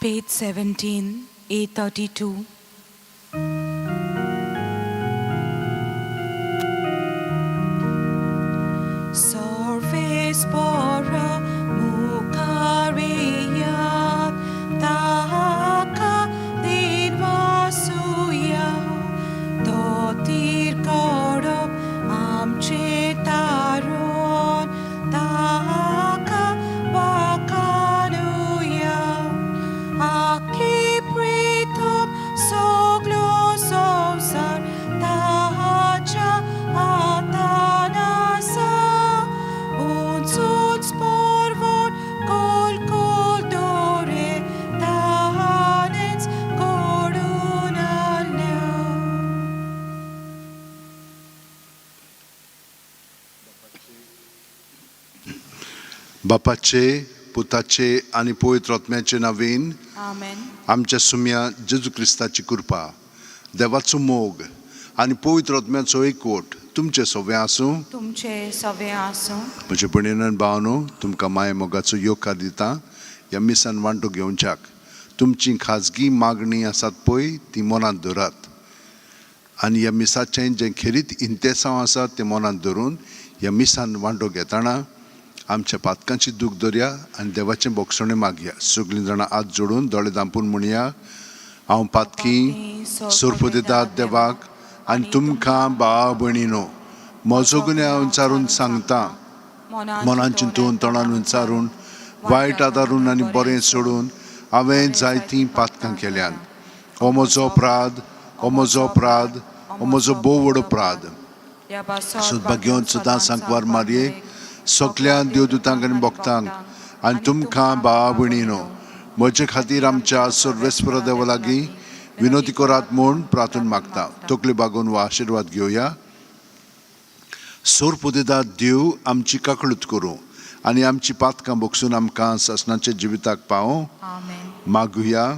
Page 17, A32. Sorves para mukariyat taka dirvasuya dotir korop amche taron taka bakanuya aki pritom soglo somsar tahacha atanasa Unsuns porvon kol dore tahanens korunalna. बापाचे, पुताचे आणि पवित्र आत्म्याचे नावेन Amen. आमच्या सुम्या जेजू ख्रिस्ताची कृपा, देवाचो मोग आणि पवित्र आत्म्याचो एकवट तुमचे सगळे आसूं. तुमचे सवे आसूं. म्हजे भयणीन भावनो, तुमकां माय मोगाचो योकार दिता ह्या मिसान वांटो घेवच्याक. तुमची खाजगी मागणी आसात पळय ती मनांत दवरात आनी ह्या मिसाचें जें खेरीत इंतेसांव आसा तें मनांत धरून ह्या मिसान वांटो घेतना आमच्या पातकांची दूख धरया आनी देवाचें बोगसणें मागया. सगळीं जाणां हात जोडून दोळे धांपून म्हणया, हांव पातकी सुरपो दितात देवाक आनी तुमकां भाव भयणीनो, म्हजो गुन्यांव विचारून सांगता, मनान चिंतून तोंडान विचारून वायट आदारून आनी बरें सोडून हांवें जायतीं पातकां केल्यान. हो म्हजो अपराध, हो म्हजो अपराध, हो म्हजो भोव व्हड अपराध. सद्भाग्यवंत सदां सांकवार मारये सगल्या देवदूतांक आनी भक्तांक आनी तुमकां भाव भयणीनो, म्हजे खातीर आमच्या सर्वेस्पर देवा लागीं विनोदी करात म्हूण प्रार्थना मागता. तकली बागोवन वा आशिर्वाद घेवया. सोर पुदिदाद देव आमची काकळूत करूं आनी आमची पातकां बोगसून आमकां ससनाच्या जिविताक पावो. Amen. मागुया.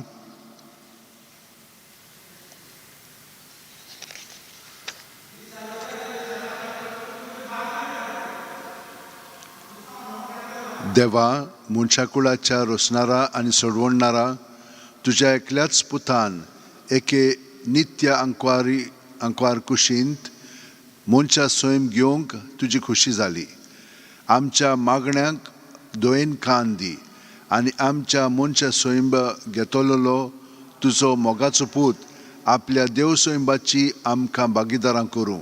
देवा, मनशाकुळाच्या रोसणारा आनी सोडवणारा तुज्या एकल्याच पुतान एके नित्य अंकवार कुशींत मनशा स्वयं घेवंक तुजी खुशी जाली. आमच्या मागण्यांक दोयेन कान दी आनी आमच्या मनशा स्वयं घेतलेलो तुजो मोगाचो पूत आपल्या देव स्वयंबाची आमकां भागीदारां करूं.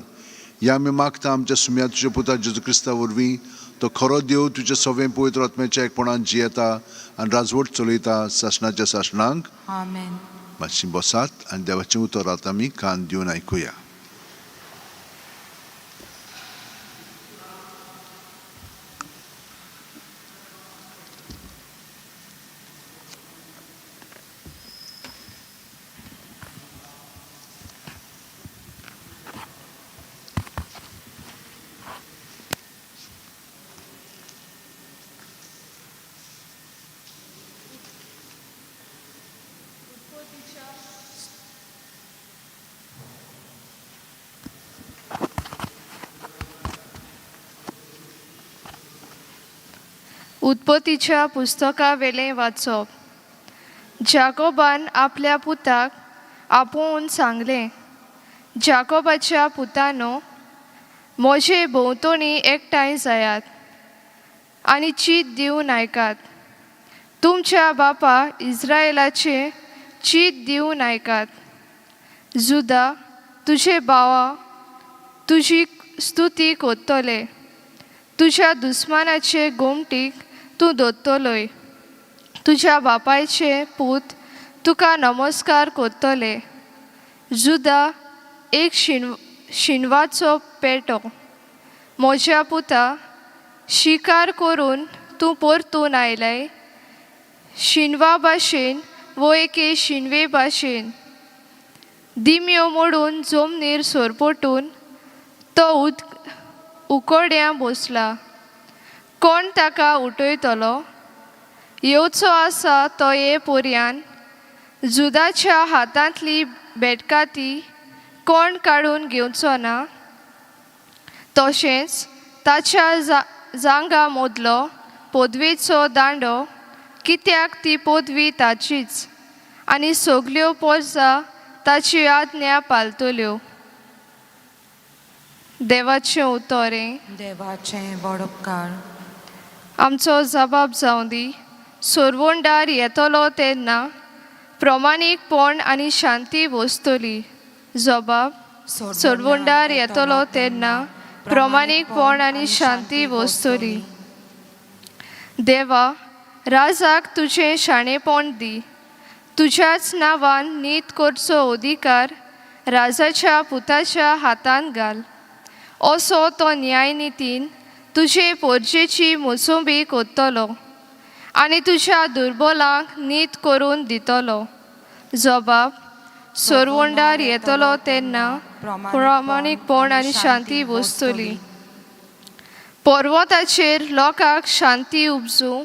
ह्या आमी मागता आमच्या सुम्या तुज्या पुता जेजू क्रिस्ता वरवीं. तो खरो देव तुजे सवें पवित्र आत्म्याच्या एकपणान जियेता आनी राजवट चलयता सासणाच्या सासणांक. Amen. मातशी बसात आनी देवाचें उतरात आमी कान दिवन आयकुया. उत्पत्तीच्या पुस्तका वेलें वाचप. जाकोबान आपल्या पुताक आपोवन सांगलें, जाकोबाच्या पुतानो, म्हजे भोंवतणी एकठांय जायात आनी चीत दिवन आयकात. तुमच्या बापा इस्रायेलाचे चीत दिवन आयकात. जुदा, तुजे भावा तुजी स्तुती कोत्तले. तुज्या दुस्मानाचे गोमटीक तूं दोत्तलोय. तुज्या बापायचे पूत तुका नमस्कार कोत्तले. जुदा, एक शिणवाचो पेटो. म्हज्या पुता, शिकार करून तूं परतून आयलाय. शिणवा भाशेन वो एके शिणवे भाशेन दिम्यो मोडून जमनीर सोरपटून तो उकोड्यां बसला. कोण ताका उठयतलो? येवचो आसा तो ये पर्यान. जुदाच्या हातांतली बेटकाती कोण काडून घेवचो ना? तशेंच ताच्या जांगा मोदलो पदवेचो दांडो, कित्याक ती पदवी ताचीच. आनी सगल्यो पोरसां ताची आज्ञा पालतल्यो. देवाचें उतोरें. देवाचें व्हड उपकार. आमचो जबाब जावं दी. सोरवोंडार येतलो तेन्ना प्रमाणीकपण आनी शांती वस्तली. जबाब. सोरवोंडार येतलो तेन्ना प्रमाणीकपण आनी शांती वस्तली. देवा, राजाक तुजें शाणेपण दी. तुज्याच नांवान नीत करचो अधिकार राजाच्या पुताच्या हातांत घाल. असो तो न्यायनितीन तुजे पोरजेची मोसुंबी कोत्तलो आनी तुज्या दुर्बलांक नीत करून दितलो. जबाब. सोरवोंडार येतलो तेन्ना प्रामाणीकपण आनी शांती वस्तली. पर्वताचेर लोकांक शांती उपजूं,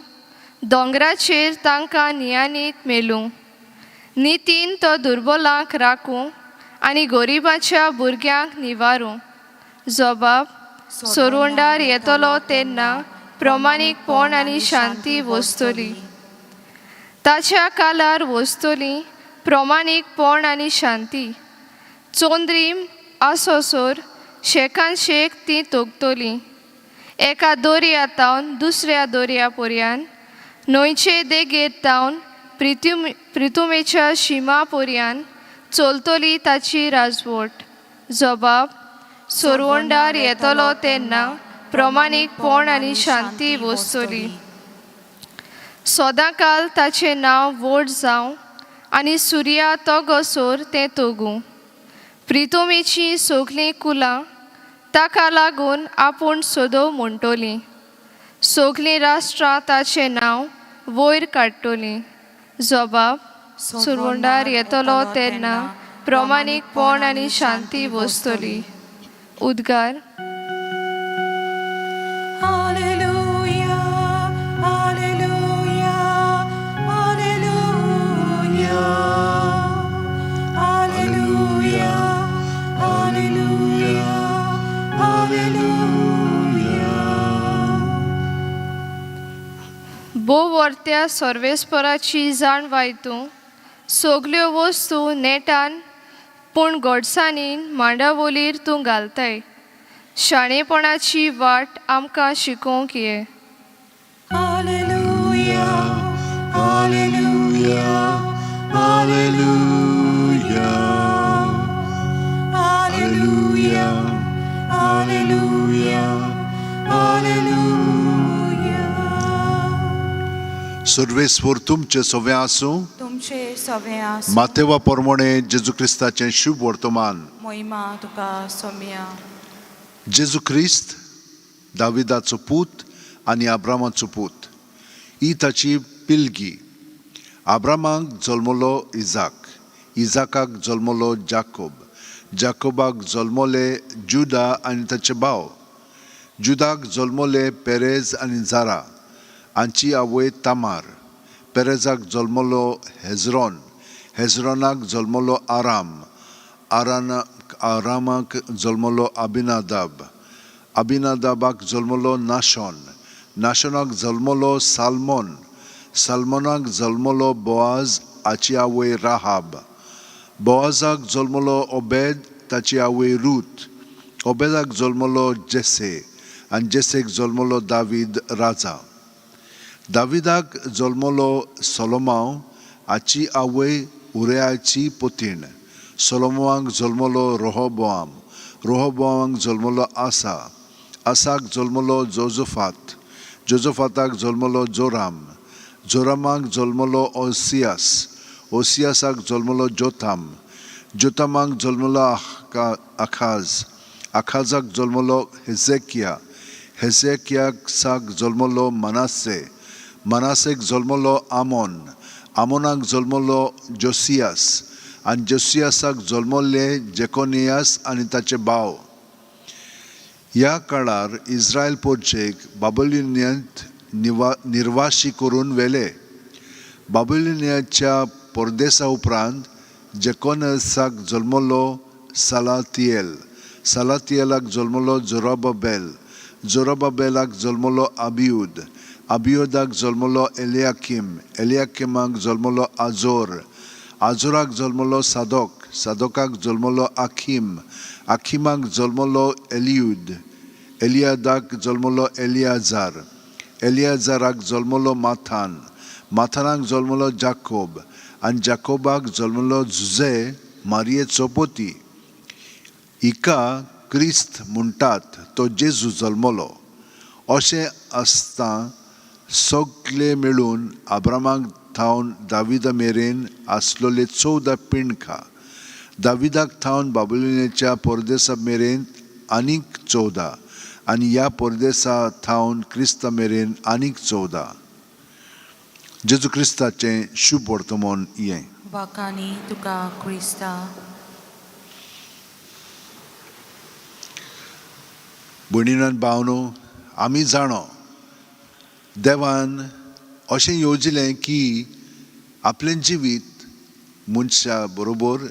दोंगराचेर तांकां नियानीत मेलूं. नितीन तो दुर्बलांक राखूं आनी गरिबाच्या भुरग्यांक निवारूं. जबाब. सोरवोंडार येतलो तेन्ना प्रमाणीकपण आनी शांती वस्तली. ताच्या कालार वस्तली प्रमाणीकपण आनी शांती. चोंद्रीम आसोसोर शेकान शेक ती तोगतली. एका दोरयातावन दुसऱ्या दोरया पर्यान, न्हंयचे देगेर तावन प्रितुमेच्या शिमा पर्यान चलतली ताची राजवट. जबाब. सोरवोंडार येतलो तेन्ना प्रमाणीकपण आनी शांती वस्तली. सदांकाल ताचें नांव व्हड जावं आनी सुर्या तोगोसोर तें तोगूं. प्रितुमेची सगलीं कुलां ताका लागून आपूण सोदो म्हणटलीं. सगलीं राष्ट्रां ताचें नांव वयर काडटलीं. जबाब. सोरवोंडार येतलो तेन्ना प्रमाणीकपण आनी शांती वस्तली. उद्गार. Alleluia, Alleluia, Alleluia, Alleluia, Alleluia, Alleluia. बोवर्त्या सर्वेस्पराची जाण वायतूं सगल्यो वस्तू नेटान पूण घडसाणीन मांडावोलीर तूं घालताय. शाणेपणाची वाट आमकां शिकोवंक ये. Alleluia, Alleluia, Alleluia, Alleluia, Alleluia, Alleluia. सर्वेस्वर तुमचे सवे आसूं. तुमचे सवे आसूं. मातेवा पोरमोणे जेजू क्रिस्ताचें शुभ वर्तमान. महिमा तुका सोम्या. जेजू क्रिस्त दाविदाचो पूत आनी अब्रामाचो पूत ही ताची पिलगी. अब्रामाक जल्मलो इजाक, इजाकाक जल्मलो जाकोब, जाकोबाक जल्मले जुदा आनी ताचे भाव, जुदाक जल्मले पेरेज आनी जारा हांची आवय तामार, पेरेजाक जल्मलो हेजरोन, हेजरोनाक जल्मलो आराम, आरामाक जल्मलो अबिनादाब, अबिनादाबाक जल्मलो नाशोन, नाशोनाक जल्मलो सालमोन, सालमोनाक जल्मलो बोआज हाची आवय राहाब, बोआजाक जल्मलो ओबेद ताची आवय रूथ, ओबेदाक जल्मलो जेसे आनी जेसेक जल्मलो दावीद राजा, दाविदाक जल्मलो सोलोमाव हाची आवय उरियाची पुतीण, सोलोमावाक जल्मलो रोहोबोआम, रोहोबोआमाक जल्मलो आसा, आसाक जल्मलो जोजोफात, जोजोफाताक जल्मलो जोराम, जोरामाक जल्मलो ओसियास, ओसियासाक जल्मलो जोताम, जोतामाक जल्मलो आखाज, आखाजाक जल्मलो हेजेकिया, हेजेकियासाक जल्मलो मनासे, मनासेक जल्मलो आमोन, आमोनाक जल्मलो जोसियास आनी जोसियासाक जल्मले जेकोनियास आनी ताचे भाव. ह्या काळार इस्रायल पोरचेक बाबिलोनियांत निर्वाशी करून व्हेले. बाबिलोनियाच्या परदेसा उपरांत जेकोनियासाक जल्मलो सालातियेल, सालातियेलाक जल्मलो जोराबाबेल, जोराबाबेलाक जल्मलो अबियूद, अबियूदाक जल्मलो एलियाकीम, एलियाकीमाक जल्मलो आजोर, आजुराक जल्मलो सादोक, सादोकाक जल्मलो आखीम, आखीमाक जल्मलो एलियूद, एलियादाक जल्मलो एलियाजार, एलियाजाराक जल्मलो माथान, माथानाक जल्मलो जाकोब, आनी जाकोबाक जल्मलो जुजे मारयेचो पोती. हिका क्रिस्त म्हणटात तो जेजू जल्मलो. अशें आसता सगळे मेळून अब्रामाक थावन दाविदा मेरेन आसलोले 14 पिणखां, दाविदाक थावन बाबिलोनाच्या परदेसा मेरेन आनीक 14, आनी ह्या परदेसा थावन क्रिस्ता मेरेन आनीक 14. जेजू क्रिस्ताचें शुभ वर्तमान हें. वाकानी तुका क्रिस्ता. भयणीन भावनो, आमी जाणो देवान अशें येवजिलें की आपलें जिवीत मनशा बरोबर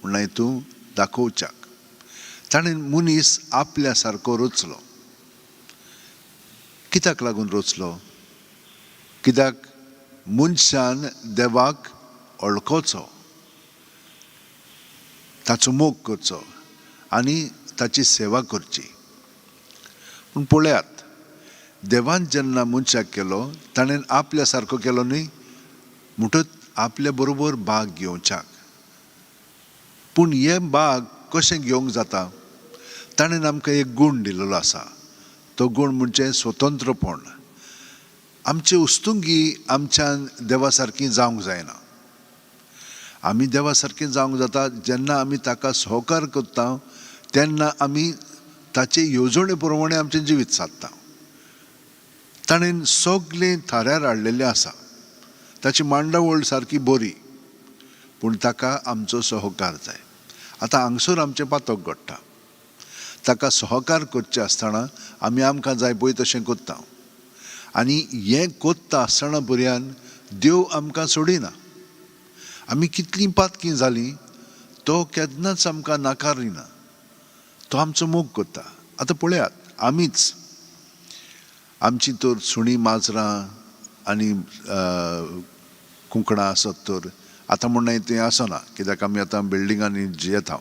म्हणना हितून दाखोवच्याक ताणें मनीस आपल्या सारको रचलो. कित्याक लागून रचलो? कित्याक मनशान देवाक वळखोचो, ताचो मोग करचो आनी ताची सेवा करची. पूण पळयात, देवान जेन्ना मनशाक केलो ताणें आपल्या सारको केलो न्ही, म्हणटच आपल्या बरोबर भाग घेवच्याक. पूण हे भाग कशें घेवंक जाता? ताणें आमकां एक गूण दिलेलो आसा. तो गूण म्हणजे स्वतंत्रपण. आमची उस्तुंगी आमच्यान देवा सारकी जावंक जायना. आमी देवा सारकी जावंक जाता जेन्ना आमी ताका सहकार करता, तेन्ना आमी ताचे येवजणे प्रमाणे आमचें जिवीत सादता. ताणें सगळें थाऱ्यार हाडलेलें आसा, ताची मांडावळ सारकी बरी, पूण ताका आमचो सहकार जाय. आतां हांगसर आमचें पातक घडटा. ताका सहकार करचें आसतना आमी आमकां जाय पळय तशें करता. आनी हें कोत्ता आसतना पर्यान देव आमकां सोडिना. आमी कितलीं पातकीं जालीं तो केन्नाच आमकां नाकारिना. तो आमचो मोग करता. आतां पळयात, आमीच आमची तर सुणीं माजरां आनी कुंकणां आसत तर आतां म्हणना तें आसना, कित्याक आमी आतां बिल्डिंगांनी जियेता.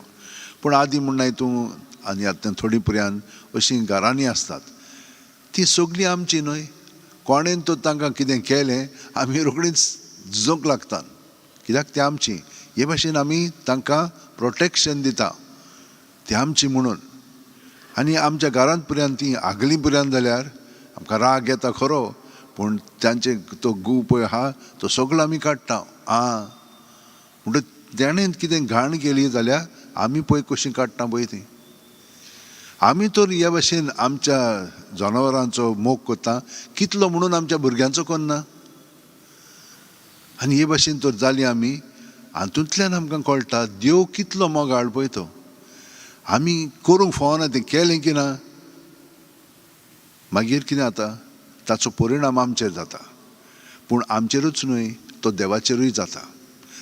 पूण आदीं म्हणना हितून आनी आतां थोडी पर्यान अशीं घरांनी आसतात. तीं सगळीं आमची न्हय. कोणें तर तांकां कितें केलें आमी रोखडींच झुजोंक लागतात, कित्याक तें आमची. हे भाशेन आमी तांकां प्रोटेक्शन दिता, ती आमची म्हणून. आनी आमच्या घरांत पर्यंत ती आगली पर्यंत जाल्यार आमकां राग येता खरो, पूण तांचे तो गू पळय आहा तो सगळो आमी काडटा. म्हणटच तेणें कितें घाण केली जाल्यार आमी पळय कशीं काडटा पळय ती. आमी तर हे भाशेन आमच्या जनावरांचो मोग करता, कितलो म्हणून आमच्या भुरग्यांचो करना. आनी हे भाशेन तर जालीं आमी. हातूंतल्यान आमकां कळटा देव कितलो मोगाळ पळय तो. आमी करूंक फावना तें केलें की ना, मागीर कितें जाता, ताचो परिणाम आमचेर जाता. पूण आमचेरूच न्हय, तो देवाचेरूय जाता.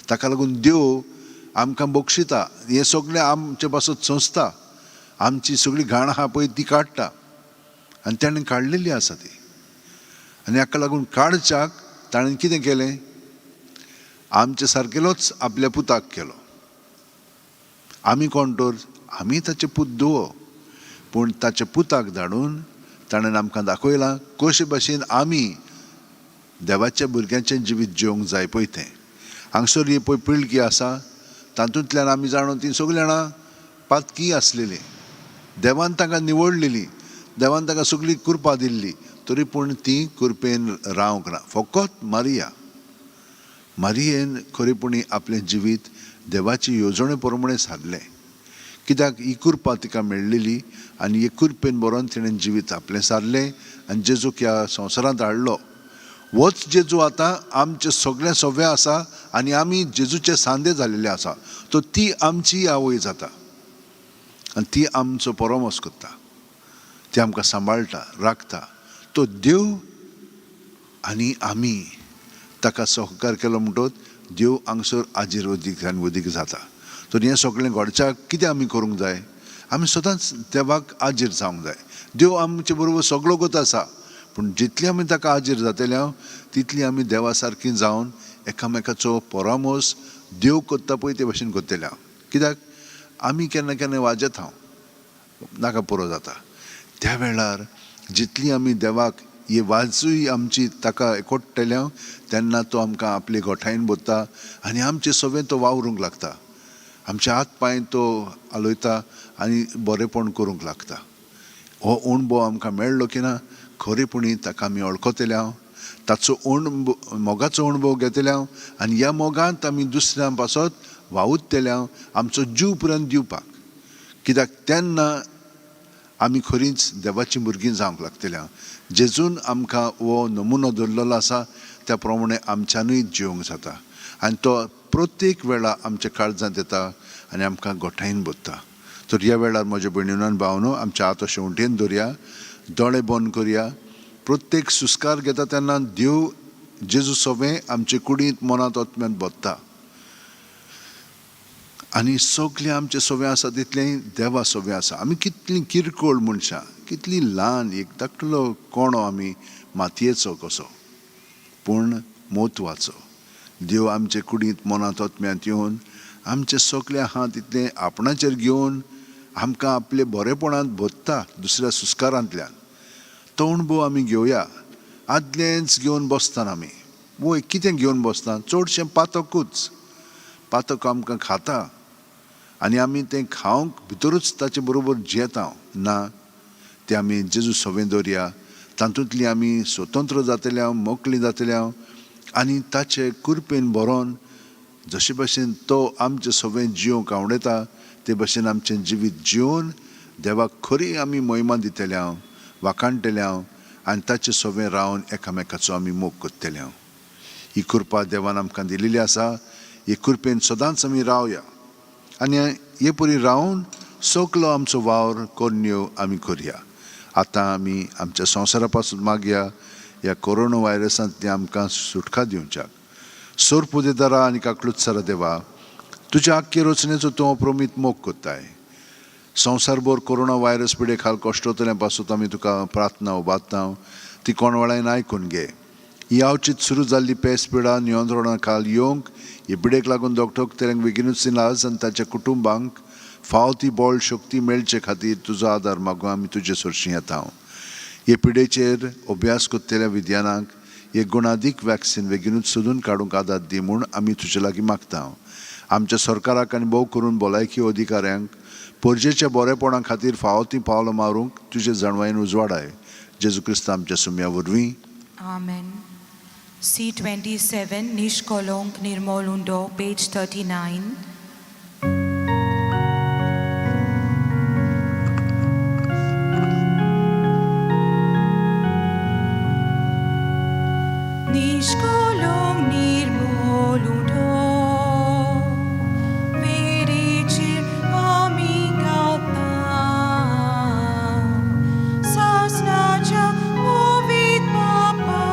ताका लागून देव आमकां बक्षिता. हें सगळें आमचे पासून संस्था आमची सगळी घाण आहा पळय ती काडटा, आनी ताणें काडलेली आसा ती. आनी हाका लागून काडच्याक ताणें कितें केलें? आमचे सारकेलोच आपल्या पुताक केलो. आमी कोण तर? आमी ताचे पूत धुवो. पूण ताचे पुताक धाडून ताणें आमकां दाखयलां कशे भाशेन आमी देवाच्या भुरग्यांचें जिवीत जिवंक जाय पळय तें. हांगसर ही पळय पिळगी आसा, तातूंतल्यान आमी जाणून तीं सगळीं जाणां पातकी आसलेलीं. देवान तांकां निवडलेलीं, देवान तांकां सगळी कृपा दिल्ली, तरी पूण ती कृपेन रावंक ना. फकत मारियेन खरेपणी आपलें जिवीत देवाची येवजणे प्रमाणे सारलें. कित्याक ही कृपा तिका मेळ्ळेली आनी हे कृपेन बरोवन तिणें जिवीत आपलें सारलें आनी जेजूक ह्या संवसारांत हाडलो. होच जेजू आतां आमचें सगळें सवें आसा आनी आमी जेजूचे सांदे जाल्लेले आसा. तो ती आमची आवय जाता आनी ती आमचो परमोस करता. ती आमकां सांबाळटा, राखता. तो देव आनी आमी ताका सहकार केलो म्हणटच देव हांगसर आजीर वदीक आनी वदीक जाता. तर हें सगळें घडच्याक कितें आमी करूंक जाय? आमी सदांच देवाक आजीर जावंक जाय. देव आमचे बरोबर सगळो गत आसा, पूण जितली आमी ताका आजीर जातले तितली आमी देवा सारकीं जावन एकामेकाचो परामोस देव कोत्ता पळय ते भाशेन कोत्तले हांव. कित्याक आमी केन्ना केन्ना वाजत नाका पुरो जाता. त्या वेळार जितली आमी देवाक ही वाजूय आमची ताका एकवटल्या तेन्ना तो आमकां आपले गोठायन बोत्ता आनी आमचे सगळें तो वावरूंक लागता. आमचे हात पांय तो हालयता आनी बरेपण करूंक लागता. हो अणभव आमकां मेळ्ळो की ना खरेपणी ताका आमी वळखतले ताचो मोगाचो अणभव घेतले आनी ह्या मोगांत आमी दुसऱ्यां पासत वावुरतले आमचो जीव पर्यंत दिवपाक. कित्याक तेन्ना आमी खरींच देवाची भुरगीं जावंक लागतले. जेजून आमकां हो नमुनो दवरलेलो आसा त्या प्रमाणे आमच्यानूय जिवंक जाता आनी तो प्रत्येक वेळा आमच्या काळजांत येता आनी आमकां गोठायन बोत्ता. तर ह्या वेळार म्हज्या भयणीनो आनी भावनो आमच्या हात अशें उंटेन दवरया, दोळे बंद करया. प्रत्येक सुस्कार घेता तेन्ना देव जेजू सवें आमचे कुडींत मनांत आत्म्यांत बोत्ता आनी सगळें आमचें सवें आसा तितलें देवा सवें आसा. आमी कितलीं किरकोळ मनशां, कितलीं ल्हान एक धाकटलो कोणो आमी मातयेचो कसो, पूण म्हत्वाचो. देव आमचे कुडींत मनांत आत्म्यांत येवन आमचें सगळें आहा तितलें आपणाचेर घेवन आमकां आपले बरेपणांत भरता दुसऱ्या सुस्कारांतल्यान. तो अणभव आमी घेवया. आदलेंच घेवन बसतात आमी. वय कितें घेवन बसता? चडशें पातकूच. पातक आमकां खाता आनी आमी तें खावंक भितरूच ताचे बरोबर जेता ना. तें आमी जेजू सवें दवरया. तातूंतली आमी स्वतंत्र जातले मोकळीं जातले आनी ताचे कृपेन बरोवन जशे भशेन तो आमचें सवें जिवंक आवडटा ते भशेन आमचें जिवीत जिवन देवाक खरी आमी महिमा दितले वाखाणटले आनी ताचे सवें रावन एकामेकाचो आमी मोग करतले. ही कृपा देवान आमकां दिलेली आसा. हे कृपेन सदांच आमी रावया आनी हे परी रावन सगलो आमचो वावर कोन्यो आमी करया. आतां आमी आमच्या संवसारा पासून मागया ह्या कोरोना व्हायरसांतली आमकां सुटका दिवच्याक. सोर पुदेदारा आनी काकलुत्सारा देवा, तुज्या आख्खे रचनेचो तूं अप्रमीत मोग कोत्ताय. संवसारभर कोरोना व्हायरस पिडे खाल कश्टतल्या पासून आमी तुका प्रार्थना उबारता. ती कोणवळायन आयकून घे. ही अवचित सुरू जाल्ली पेस्ट पिडा नियंत्रणा खाल येवंक हे पिडेक लागून दोगटोक तेऱ्यांक बेगीनूच इलाज आनी ताच्या कुटुंबांक फाव ती बळ शक्ती मेळचे खातीर तुजो आदार मागून आमी तुजे सरशी येता. हे पिडेचेर अभ्यास करतल्या विद्यानाक हे गुणादीक वॅक्सीन बेगीनूच सोदून काडूंक आदार दी म्हूण आमी तुजे लागीं मागता. आमच्या सरकाराक आनी भोव करून भलायकी अधिकाऱ्यांक परजेच्या बरेपणा खातीर फाव ती पावलां मारूंक तुजे जाणवायेन उजवाडाय. जेजू क्रिस्त आमच्या सुम्या वरवीं. Amen. C27, Nishkolonk Nirmolundo, page 39. Nishkolonk Nirmolundo, Verichir Amigata, Sasnaja Ovid Papa.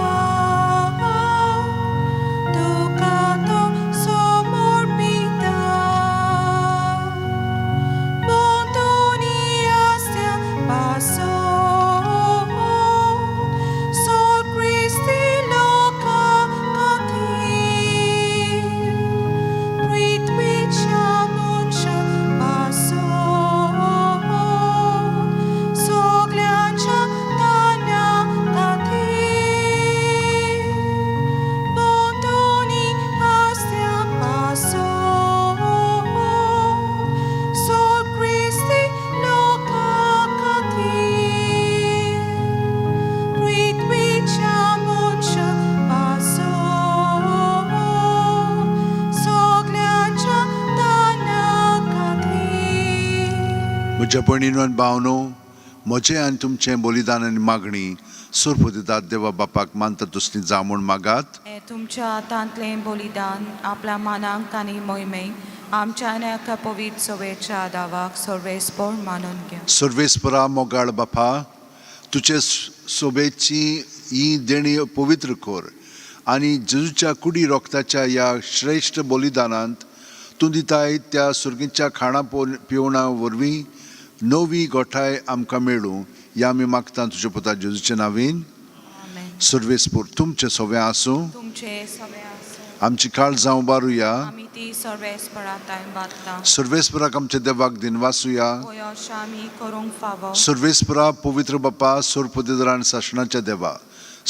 म्हज्या भयणीनो आनी भावनो, म्हजें आनी तुमचें बलिदान आनी मागणी सुरपुदितात देवा बापाक मानता तसली जावं म्हूण मागात. तुमच्या हातांतलें बलिदान आपल्या मानांक आनी मोहिमेक आमच्या आनी एका पवित्र सवेच्या आदावाक सर्वेस्पर मानून घ्या. सर्वेस्परा मोगाळ बापा, तुजे सोबेची ही देणी पवित्र कर आनी जेजूच्या कुडी रोगताच्या ह्या श्रेश्ठ बलिदानांत तूं दिताय त्या सुर्गीच्या खाणा पिवणा वरवीं नवी गोठाय आमकां मेळूं ह्या आमी मागता तुज्या पुता जेजूच्या नांवेन. सर्वेस्पर तुमचें सवें आसूं. तुमचे सवें आसूं. आमची काळ जावं बारुया आमी ती सर्वेस्पराताय बात्ता सर्वेस्पराक आमच्या देवाक दिनवासुया कोयोश आमी करूंक फावो सर्वेस्परा पवित्र बाप्पा सोर पदरान शासनाच्या देवा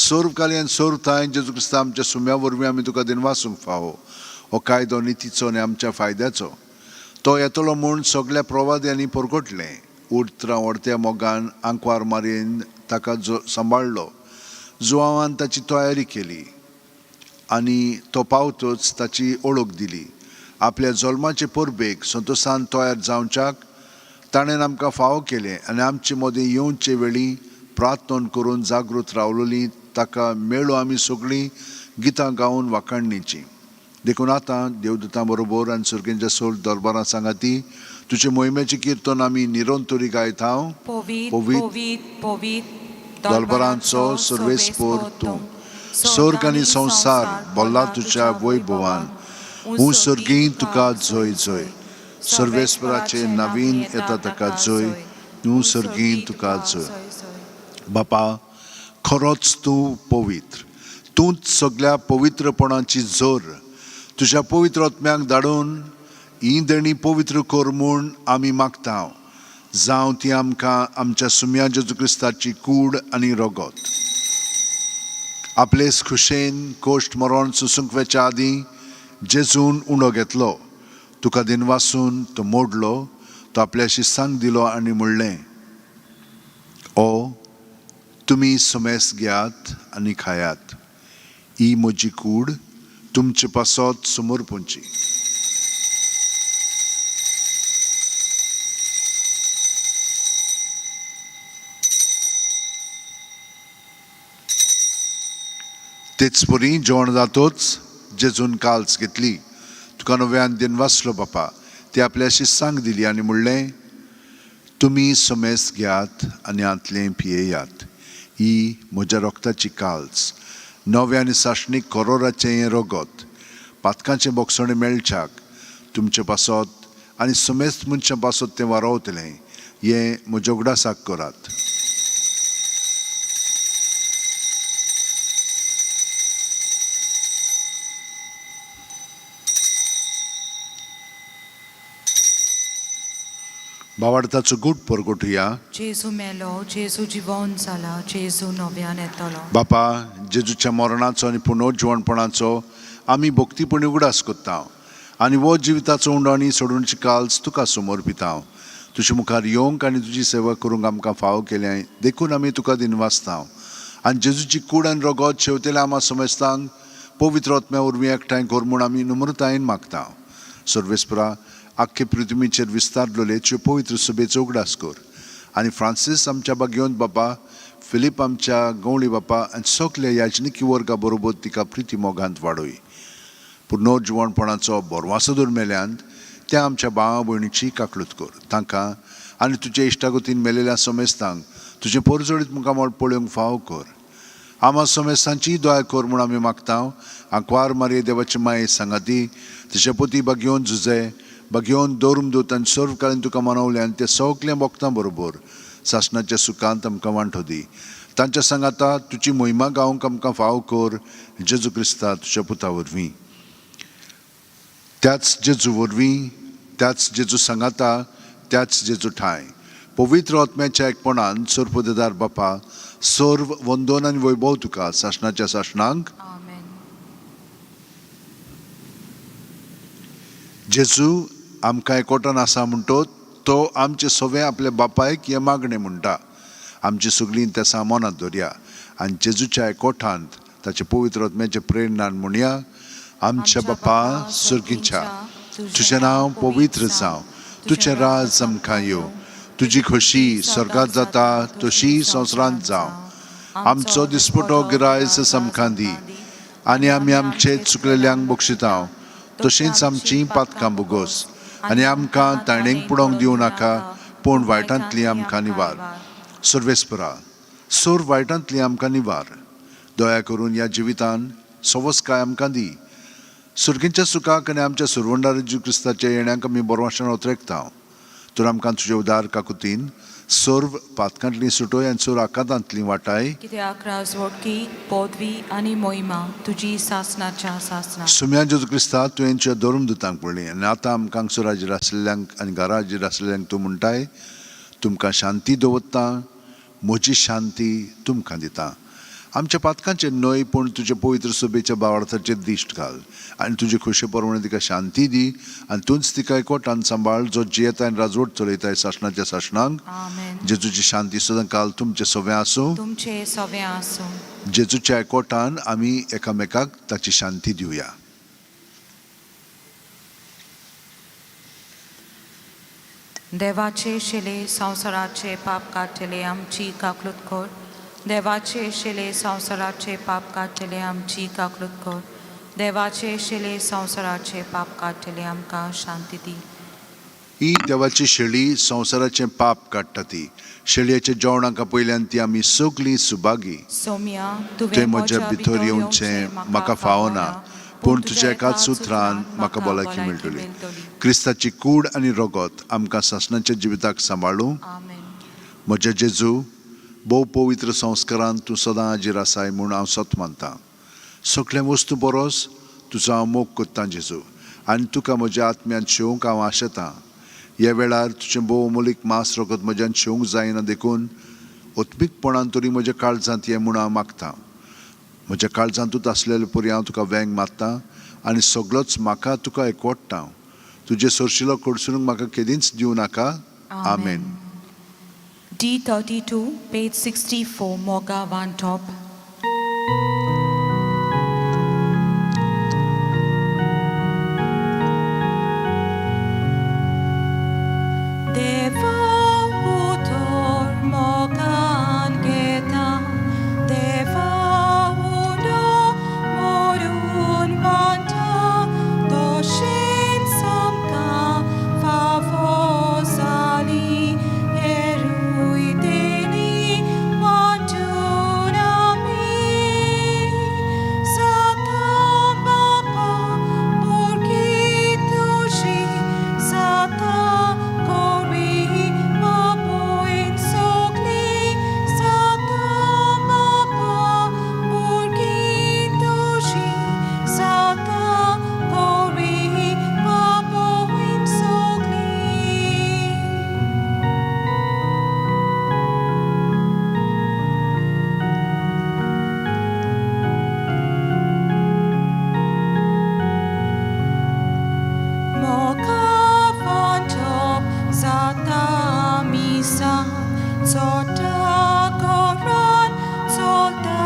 सोर काली आनी सोर थाय जेजू क्रिस्ता आमच्या सुम्या वरवीं आमी तुका दिनवासूंक फावो हो कायदो नितीचो आनी आमच्या फायद्याचो तो येतलो म्हूण सगळ्या प्रवाद्यांनी परगटलें उर्त्रा व्हडत्या मोगान आंकवार मारयेन ताका सांबाळलो जुआवान ताची तयारी केली आनी तो पावतच ताची ओळख दिली आपल्या जल्माचे परबेक संतोशान तयार जावच्याक ताणें आमकां फावो केलें आनी आमचे मदें येवचे वेळी प्रार्थना करून जागृत रावलोलीं ताका मेळो आमी सगळीं गितां गावन वाखाणणीची देखून आतां देवदूतां बरोबर आनी सुर्गेंच्या सोल दरबारां सांगाती तुजे मोहिमेची कीर्तन आमी निरंतरी गायता पोवीत पोवीत पोवीत पोवीत दरबारांचो सर्वेस्पोर तूं स्वर्ग आनी संवसार भल्ला तुज्या वैभवान हूं सर्गीं तुका जय जय सर्वेस्पराचे नवीन येता ताका जय हूं सर्गीं तुका जय बापा खरोच तूं पवित्र तूंच सगळ्या पवित्रपणाची जोर तुज्या पवित्र आत्म्याक धाडून ही देणी पवित्र कर म्हूण आमी मागता जावं ती आमकां आमच्या सुम्या जेजू क्रिस्ताची कूड आनी रगत आपलेच खुशेन कोश्ट मरण सुसुंकवेच्या आदीं जेजून उंडो घेतलो तुका दिनवासून तो मोडलो तो आपल्या शिस्तांक दिलो आनी म्हणलें ओ तुमी समेस घेयात आनी खायात ही म्हजी कूड तुमचे पासत समोर पोंची तेच परी जेवण जातोच जेजून काल्स घेतली तुका नव्यान दिनवासलो बापा ती आपल्या शिस्सांक दिली आनी म्हणलें तुमी समेस घेयात आनी आंतलें पियेयात ही म्हज्या रोगताची काल्स नवे आनी साशणीक करोराचें हें रगत पातकांचें बोगसणें मेळच्याक तुमचे पासत आनी समेस्त मनशां पासत तें वारोवतलें हें म्हज्या उगडासाक करात भावार्थाचो गूट परगटुया जेजू मेलो जेजू जिवोन जाला जेजू नव्यान येतलो बापा जेजूच्या मरणाचो आनी पुनर्जीवणपणाचो आमी भक्तीपणी उगडास कोत्ता आनी वो जिविताचो उंडोणी सोडूनची काल्स तुका समर्पिता तुजे मुखार येवंक आनी तुजी सेवा करूंक आमकां फावो केलें देखून आमी तुका दिनवासता आनी जेजूची कूड आनी रगत शेवतेल्या आमा समेस्तांक पवित्र आत्म्या वरवीं एकठांय कर म्हूण आमी नम्रतायेन मागता सर्वेस्परा आख्खे पृथ्वीचेर विस्तारलोले तुजे पवित्र सभेचो उगडास कर आनी फ्रांसीस आमच्या बागेवंत बापा फिलीप आमच्या गवळी बापा आनी सगल्या याजनिकी वर्गा बरोबर तिका प्रिती मोगांत वाडय पुनर्जीवणपणाचो बोरवासोदूर मेल्यांत त्या आमच्या भावा भयणीची काकलूत कर तांकां आनी तुजे इश्टागतीन मेलेल्या समेस्तांक तुजे परजोडीत मुखामळ पळोवंक फावो कर आमा समेस्तांची दया कर म्हूण आमी मागता आंकवार मारये देवाची माये सांगाती तिचे पती बागेवन झुजे बागेवन दौरून दूत आनी सर्व काळीन तुका मनवल्यान ते सगल्या भक्तां बरोबर सासणाच्या सुखांत आमकां वांटो दी तांच्या सांगाता तुजी मोहिमा गावंक आमकां फावो कर जेजू क्रिस्ता तुज्या पुता वरवीं त्याच जेजू वरवीं त्याच जेजू सांगाता त्याच जेजू ठाय पवित्र आत्म्याच्या एकपणान सर्वपददार बापा सर्व वंदन आनी वैभव तुका सासणाच्या सासणांक आमेन जेजू आमकां एकवटान आसा म्हणटो तो आमचे सगळे आपल्या बापायक हे मागणें म्हणटा आमची सगळीं त्या सामोनांत दवरया आनी जेजूच्या एकवटांत ताचे पवित्र आत्म्याचे प्रेरणान म्हणया आमच्या बापा सुर्गीच्या तुजें नांव पवित्र जावं तुजें राज आमकां येवं तुजी खोशी स्वर्गांत जाता तशी संवसारांत जावं आमचो दिसपटो गिरायस आमकां दी आनी आमी आमचे चुकलेल्यांक बक्षिता तशींच आमचीं पातकां बोगोस आनी आमकां ताणेंक पुडोंक दिवं नाका पूण वायटांतली आमकां निवार सर्वेस्परा सोर वायटांतली आमकां निवार दया करून ह्या जिवितान सवस्काय आमकां दी सुर्गेच्या सुखाक आनी आमच्या सुरवंडार जेजू क्रिस्ताच्या येण्याक आमी बरोवशें उतरेकता तर आमकां तुजे उदार काकुतीन सोर्व पातकांतली सुटोय आनी सोर आकांतांतली वाटाय कित्याक राजवटकी पदवी आनी मोहिमा तुजी सासनाच्या सासना सुम्या जेजू क्रिस्ता तुवें तुज्या धोरून दुतांक पडली आनी आतां आमकां हांगसर आसलेल्यांक आनी घरा हाजेर आसलेल्यांक तूं म्हणटाय तुमकां शांती दवरता म्हजी शांती तुमकां दिता आमच्या पातकांचेर न्हय पूण तुजे पवित्र सोबेच्या भावार्थाचेर दिश्ट घाल आनी तुजे खोशे परवणे तिका शांती दी आनी तूंच तिका एकवटान सांबाळ जो जियेताय आनी राजवट चलयताय सासणाच्या सासणांक आमेन जेजूची शांती सदां काल तुमचे सोबे आसूं तुमचे सवे आसूं जेजूच्या एकवटान आमी एकामेकाक ताची शांती दिवया देवाचे शिले संवसाराचे पाप काडटले आमची काकलूत कर देवाचे शिले संवसाराचे पाप काडटले आमची काकलूत कर देवाचे शिले संवसाराचे पाप काडटले आमकां शांती दी ही देवाची शेळी संवसाराचें पाप काडटा ती शेळयेच्या जेवणाका पयल्यान ती आमी सगलीं सुभागी सोम्या तुवें म्हज्या भितर येवचें म्हाका फावना पूण तुज्या एकाच सुत्रान म्हाका भलायकी मेळटली क्रिस्ताची कूड आनी रगत आमकां सासणाच्या जिविताक सांबाळूं आमेन म्हज्या जेजू भोव पवित्र संस्कारान तूं सदां हाजीर आसाय म्हूण हांव सत मानतां सगळे वस्तू बरोस तुजो हांव मोग कोत्तां जेजू आनी तुका म्हज्या आत्म्यान शेवंक हांव आशेतां ह्या वेळार तुजें भोव अमोलीक मास रगत म्हज्यान शेवंक जायना देखून ओत्मीकपणान तरी म्हज्या काळजांत ये म्हूण हांव मागतां म्हज्या काळजांतूच आसलेले परी हांव तुका वेंग मारतां आनी सगळोच म्हाका तुका एकवटतां तुजे सरशिलो कडसून म्हाका केदींच दिवं नाका आमेन D32 page 64 Moga one top Deva utor mogan geta Deva udo morun vanta Doshin samka favosali eruideni mantunami Sata baba porkitushi Sata Kori Mapoin Sokli Sata Mapa Purkitushi Sata Kori Mapoin Sokli Moka vantop zata misa Zota koran zota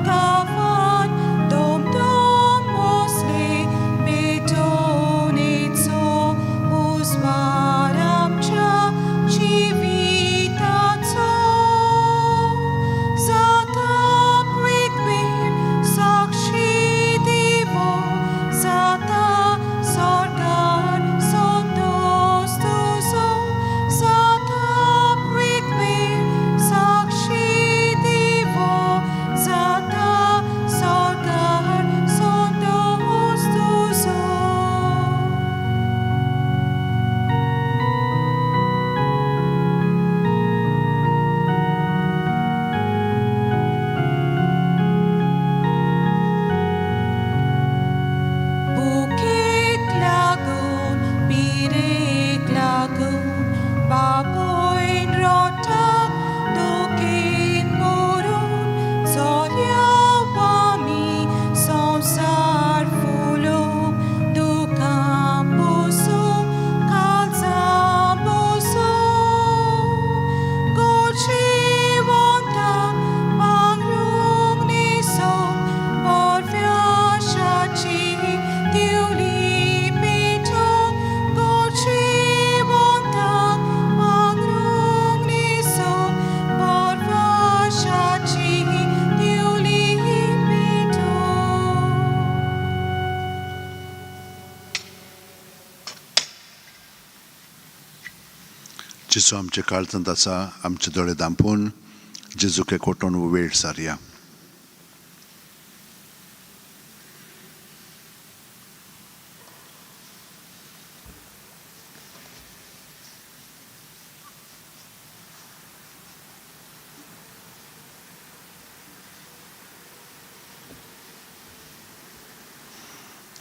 kavan Dom dom mosle betonitso Uzmaramcha civitatso Zata pritvir sakshi divo Zata sorgar sondos tuzo Zata pritvir sakshi divo Zata sorgar sondos tuzo Bukit Lagoon, Birik Lagoon, Baboin Rotak, Dukin Murun, Solyawami, Somsar Fulum, Dukam Busum, Kalzam Busum, Gochi Wontam, Bangrung Nisum, Morvyashachi, Diuli Pitong, Gochi Wontam, Bangrung Nisum, Morvyashachi, Diuli Pitong. जेजू आमचे काळजांत आसा आमचे दोळे धांपून जेजूक एकवटून वेळ सारया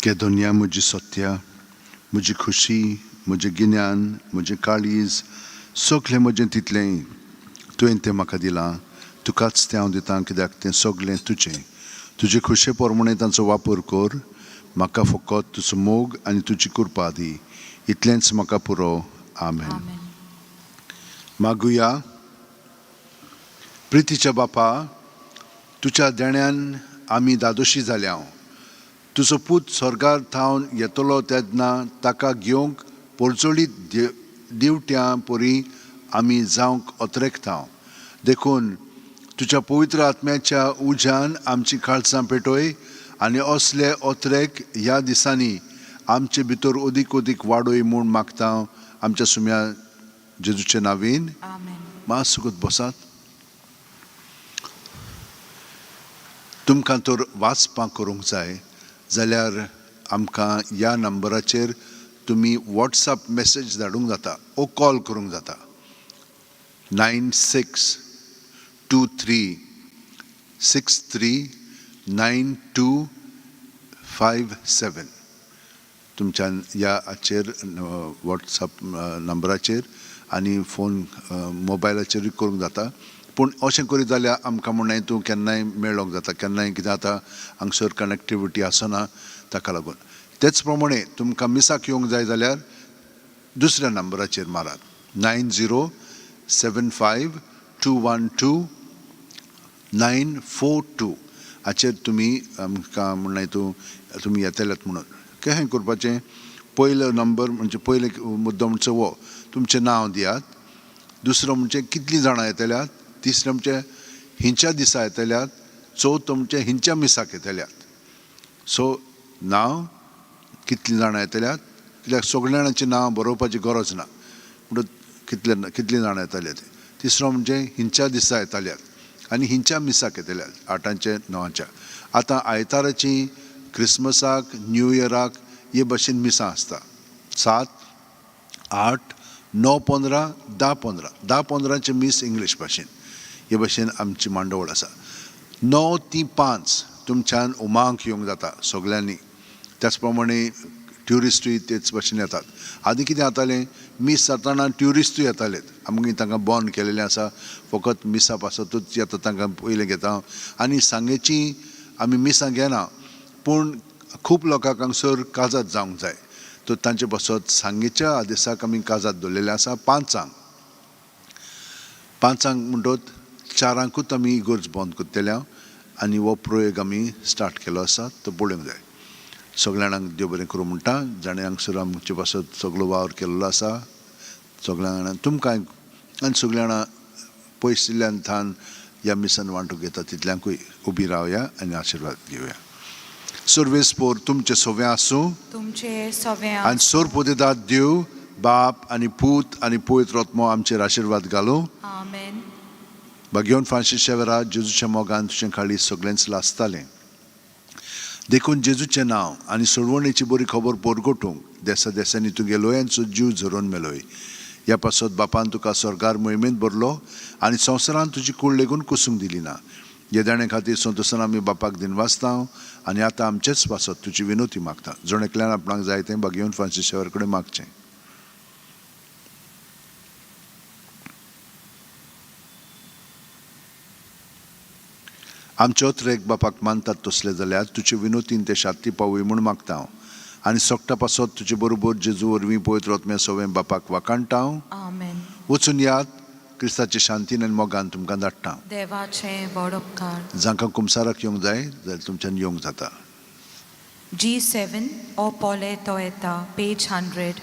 के दुनिया म्हजी सत्या, म्हजी खुशी, म्हजें गिन्यान, म्हजें काळीज, सगळें म्हजें तितलें तुवें तें म्हाका दिलां. तुकाच तें हांव दितां कित्याक तें सगळें तुजें. तुजे खुशे पोरमणें तांचो वापर कर. म्हाका फकत तुजो मोग आनी तुजी कृपा दी. इतलेंच म्हाका पुरो. आमेन. आमेन. मागुया. प्रितीच्या बापा, तुज्या देण्यान आमी दादोशी जाल्या. तुजो पूत स्वर्गार थावन येतलो तेन्ना ताका घेवंक पोरचोळीत दिवट्यां परी आमी जावंक अत्रेकतांव. देखून तुज्या पवित्र आत्म्याच्या उज्यान आमची काळजां पेटोय आनी असले अत्रेक ह्या दिसांनी आमचे भितर अदीक अदीक वाडोय म्हूण मागता. आमच्या सुम्या जेजूचे नांवेन. आमेन. मातसो बसात. तुमकां तर वाचपाक करूंक जाय जाल्यार आमकां ह्या नंबराचेर तुमी वॉट्सॅप मॅसेज धाडूंक जाता ओ कॉल करूंक जाता. 9623639257 तुमच्यान ह्या हाचेर वॉट्सॅप नंबराचेर आनी फोन मोबायलाचेरूय करूंक जाता. पूण अशें करीत जाल्यार आमकां म्हणून तूं केन्नाय मेळोंक जाता. केन्नाय कितें जाता हांगसर कनेक्टिविटी आसना ताका लागून. तेच प्रमाणे तुमकां मिसाक येवंक जाय जाल्यार दुसऱ्या नंबराचेर मारात. 9075212942 हाचेर तुमी आमकां म्हणून तुमी येतल्यात म्हणून. कशें करपाचें? पयलो नंबर म्हणजे पयले मुद्दो म्हणचो वो तुमचें नांव दियात. दुसरो म्हणजे कितलीं जाणां येतल्यात. तिसरें म्हणजे हिंच्या दिसा येतल्यात. चवथो म्हणजे हिंच्या मिसाक येतल्यात. सो नांव, कितलीं जाणां येतल्यात, कित्याक सगळ्या जाणांचें नांव बरोवपाची गरज ना म्हणून कितलीं जाणां येतले ते. तिसरो म्हणजे हिंच्या दिसा येतल्यात आनी हिंच्या मिसाक येतल्यात 8च्या 9च्या. आतां आयताराची क्रिसमसाक न्यू इयराक हे भशेन मिसां आसता. 7, 8, 9, 15, 10, 15. 10, 15चे मीस इंग्लीश भाशेन हे भशेन आमची मांडवळ आसा. 9 ते 5 तुमच्यान उमांक येवंक जाता सगळ्यांनी. त्याच प्रमाणे ट्युरिस्टूय तेच भशेन येतात. आदीं कितें जातालें, मीस जाताना ट्युरिस्टूय येतालेत. आमगे तांकां बंद केलेलें आसा. फकत मिसा पासतूच येता तांकां पयलें घेता आनी सांगेची आमी मिसां घेना. पूण खूब लोकांक हांगसर काजात जावंक जाय. तो तांचे पासत सांगेच्या आदेसाक आमी काजात दवरलेलें आसा. 5 म्हणटोच 4 आमी इगोर्ज बंद करतल्या आनी हो प्रयोग आमी स्टार्ट केलो आसा. तो पळोवंक जाय. सगळ्या जाणांक देव बरें करूं म्हणटा. जाणें हांगसर आमचे पासत सगळो वावर केल्लो आसा. सगळ्या जाणां तुमकां आनी सगळ्या जाणां पयसल्यान थान ह्या मिसान वांटो घेता तितल्यांकूय उबी रावया आनी आशिर्वाद घेवया. सर्वेस्पोर तुमचे सवे आसूं. तुमचे सवे आनी सोरपोतेदाद देव बाप आनी पूत आनी पवित्र आत्मो आमचेर आशिर्वाद घालूं. आमेन. भाग्यवन फ्रांसीसच्या वेळार जेजूच्या मोगान तुजें खाली सगळेंच लासतालें. देखून जेजूचें नांव आनी सोडवणेची बरी खबर परगटूंक देसा देसांनी तुगे लोयांचो जीव झरोवन मेलोय. ह्या पासत बापान तुका स्वर्गार मोहिमेंत भरलो आनी संवसारांत तुजी कूड लेगून कुसूंक दिली ना. येदाणे खातीर संतोशान आमी बापाक दिनवासता आनी आतां आमचेच पासत तुजी विनोती मागता. जण एकल्यान आपणाक जाय तें भाग्यवन फ्रांसीसच्या कडेन मागचें. आमचे अत्रेक बापाक मानतात तसले जाल्यार तुजे विनोतीन ते शांती पावय म्हूण मागता हांव. आनी सोगटा पासत तुजे बरोबर जेजू वरवीं पवित्र आत्म्या सवें बापाक वाकाणटा हांव. आमेन. वचून यात. क्रिस्ताचे शांतीन आनी मोगान तुमकां धाडटा. देवाचे व्हड उपकार. जांकां कुमसाराक येवंक जाय जाल्यार तुमच्यान येवंक जाता. G7 o pole toeta, page 100.